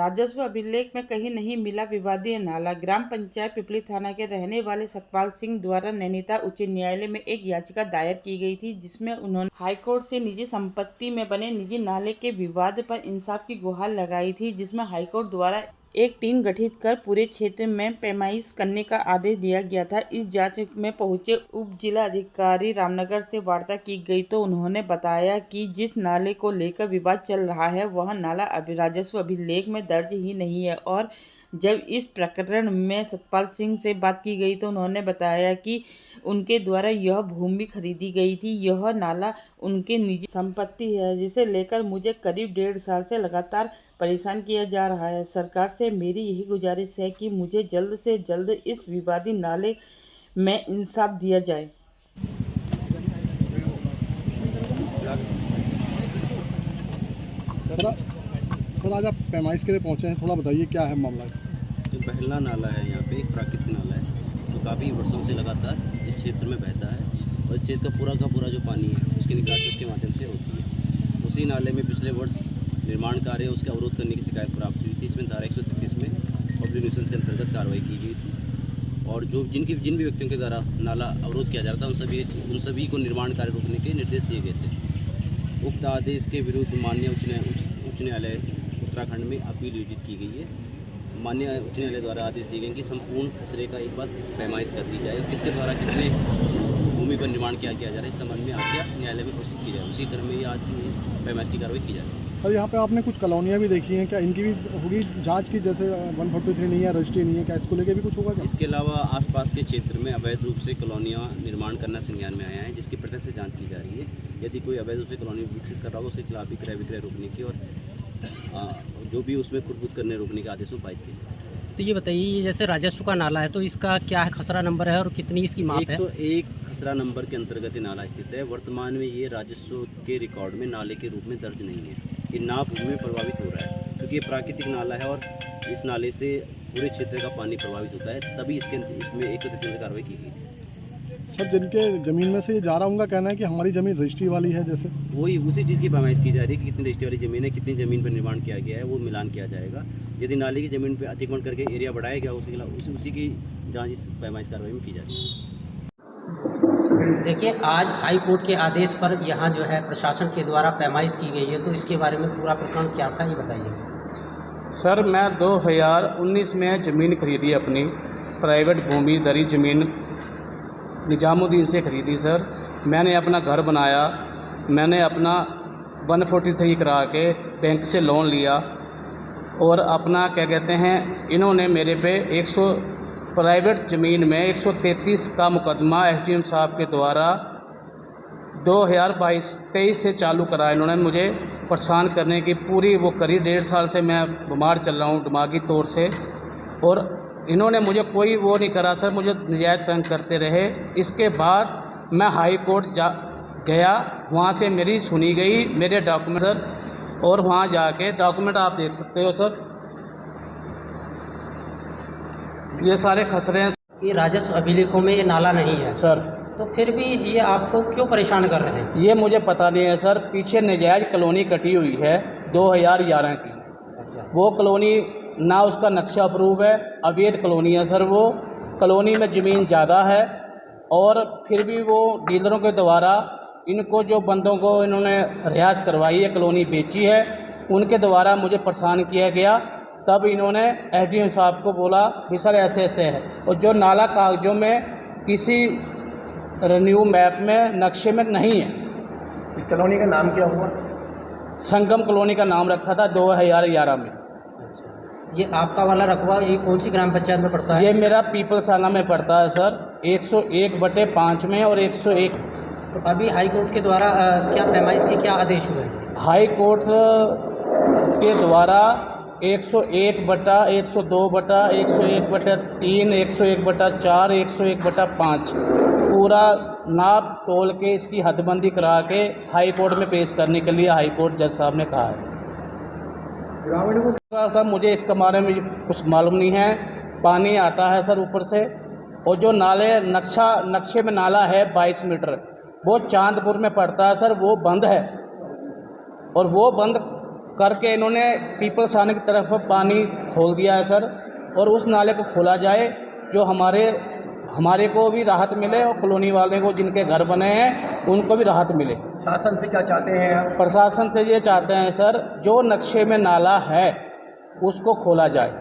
राजस्व अभिलेख में कहीं नहीं मिला विवादीय नाला। ग्राम पंचायत पिपली थाना के रहने वाले सतपाल सिंह द्वारा नैनीताल उच्च न्यायालय में एक याचिका दायर की गई थी, जिसमें उन्होंने हाईकोर्ट से निजी संपत्ति में बने निजी नाले के विवाद पर इंसाफ की गुहार लगाई थी, जिसमें हाईकोर्ट द्वारा एक टीम गठित कर पूरे क्षेत्र में पैमाइश करने का आदेश दिया गया था। इस जांच में पहुंचे उप जिला अधिकारी रामनगर से वार्ता की गई तो उन्होंने बताया कि जिस नाले को लेकर विवाद चल रहा है वह नाला राजस्व अभिलेख में दर्ज ही नहीं है। और जब इस प्रकरण में सतपाल सिंह से बात की गई तो उन्होंने बताया कि उनके द्वारा यह भूमि खरीदी गई थी। यह नाला उनके निजी संपत्ति है, जिसे लेकर मुझे करीब 1.5 साल से लगातार परेशान किया जा रहा है। सरकार से मेरी यही गुजारिश है कि मुझे जल्द से जल्द इस विवादी नाले में इंसाफ दिया जाए। सर आज आप पैमाइश के लिए पहुंचे हैं, थोड़ा बताइए क्या है मामला। जो बहला नाला है यहाँ पे एक प्राकृतिक नाला है जो काफ़ी वर्षों से लगातार इस क्षेत्र में बहता है और इस क्षेत्र का पूरा जो पानी है उसकी निकासी उसके माध्यम से होती है। उसी नाले में पिछले वर्ष निर्माण कार्य उसके अवरोध करने की शिकायत प्राप्त हुई थी। इसमें धारा 133 में पब्लिक न्यूसेंस के अंतर्गत कार्रवाई की गई थी और जिन भी व्यक्तियों के द्वारा नाला अवरोध किया जा रहा था उन सभी को निर्माण कार्य रोकने के निर्देश दिए गए थे। उक्त आदेश के विरुद्ध माननीय उच्च न्यायालय उत्तराखंड में अपील आयोजित की गई है। माननीय उच्च न्यायालय द्वारा आदेश दिए गए कि संपूर्ण खसरे का एक बार पैमाइश कर दी जाए और किसके द्वारा कितने भूमि पर निर्माण किया जा रहा है इस संबंध में आज्ञा न्यायालय में प्रस्तुत की जाए। उसी क्रम में आज की पैमाइश की कार्रवाई की जाए। सर यहाँ पे आपने कुछ कॉलोनियाँ भी देखी हैं, क्या इनकी भी होगी जांच की? जैसे 143 नहीं है, रजिस्ट्री नहीं है, क्या इसको लेके भी कुछ होगा क्या? इसके अलावा आसपास के क्षेत्र में अवैध रूप से कॉलोनियाँ निर्माण करना संज्ञान में आया है, जिसकी प्रत्यक्ष से जांच की जा रही है। यदि कोई अवैध रूप से कॉलोनी विकसित कर रहा हो उसके खिलाफ भी क्रय विक्रय रोकने की और जो भी उसमें खुरबुद करने रोकने के आदेशों पारित किए। तो ये बताइए, ये जैसे राजस्व का नाला है तो इसका क्या है खसरा नंबर है और कितनी इसकी माप है? 101 खसरा नंबर के अंतर्गत ये नाला स्थित है। वर्तमान में ये राजस्व के रिकॉर्ड में नाले के रूप में दर्ज नहीं है। ये नाप में प्रभावित हो रहा है क्योंकि ये प्राकृतिक नाला है और इस नाले से पूरे क्षेत्र का पानी प्रभावित होता है, तभी इसमें एक कार्रवाई की गई थी। सर जिनके ज़मीन में से ये जा रहा उनका कहना है कि हमारी ज़मीन रजिस्ट्री वाली है, जैसे वही उसी चीज़ की पैमाइश की जा रही है कि कितनी रजिस्ट्री वाली ज़मीन है, कितनी ज़मीन पर निर्माण किया गया है, वो मिलान किया जाएगा। यदि नाले की ज़मीन पर अतिक्रमण करके एरिया बढ़ाया गया उसके खिलाफ उसी की जाँच इस पैमाइश कार्रवाई में की जा रही है। देखिए, आज हाई कोर्ट के आदेश पर यहाँ जो है प्रशासन के द्वारा पैमाइश की गई है, तो इसके बारे में पूरा प्रकरण क्या था ये बताइए। सर मैं 2019 में ज़मीन खरीदी, अपनी प्राइवेट भूमि दरी ज़मीन निजामुद्दीन से खरीदी। सर मैंने अपना घर बनाया, मैंने अपना 143 करा के बैंक से लोन लिया और अपना क्या कहते हैं, इन्होंने मेरे पे 100 प्राइवेट ज़मीन में 133 का मुकदमा एसडीएम साहब के द्वारा 2022-23 से चालू करा। इन्होंने मुझे परेशान करने की पूरी वो करी। 1.5 साल से मैं बीमार चल रहा हूँ दिमागी तौर से और इन्होंने मुझे कोई वो नहीं करा सर, मुझे नजायज़ तंग करते रहे। इसके बाद मैं हाई कोर्ट गया, वहाँ से मेरी सुनी गई, मेरे डॉक्यूमेंट सर, और वहाँ जाके डॉक्यूमेंट आप देख सकते हो सर, ये सारे खसरे हैं। ये राजस्व अभिलेखों में ये नाला नहीं है सर, तो फिर भी ये आपको क्यों परेशान कर रहे हैं? ये मुझे पता नहीं है सर। पीछे नजायज़ कॉलोनी कटी हुई है 2011 की। अच्छा। वो कॉलोनी ना उसका नक्शा अप्रूव है, अवैध कॉलोनी है सर। वो कॉलोनी में ज़मीन ज़्यादा है और फिर भी वो डीलरों के द्वारा इनको जो बंदों को इन्होंने रिहाइश करवाई है, कॉलोनी बेची है, उनके द्वारा मुझे परेशान किया गया। तब इन्होंने एसडीएम साहब को बोला कि सर ऐसे ऐसे है, और जो नाला कागजों में किसी रेन्यू मैप में नक्शे में नहीं है। इस कॉलोनी का नाम क्या हुआ? संगम कॉलोनी का नाम रखा था 2011 में। अच्छा, ये आपका वाला रकबा ये कौन सी ग्राम पंचायत में पड़ता है? ये मेरा पीपलसाना में पड़ता है सर, 101/5 में और 101। तो अभी हाई कोर्ट के द्वारा क्या पैमाइश के क्या आदेश हुए? हाई कोर्ट के द्वारा 101/102/101/3, 101/4, 101/5 पूरा नाप तोल के इसकी हदबंदी करा के हाई कोर्ट में पेश करने के लिए हाई कोर्ट जज साहब ने कहा है। सर मुझे इसके बारे में कुछ मालूम नहीं है। पानी आता है सर ऊपर से, और जो नक्शे में नाला है 22 मीटर, वो चांदपुर में पड़ता है सर, वो बंद है और वो बंद करके इन्होंने पीपल्स आने की तरफ पानी खोल दिया है सर, और उस नाले को खोला जाए जो हमारे को भी राहत मिले और कॉलोनी वाले को जिनके घर बने हैं उनको भी राहत मिले। शासन से क्या चाहते हैं आप? प्रशासन से ये चाहते हैं सर, जो नक्शे में नाला है उसको खोला जाए।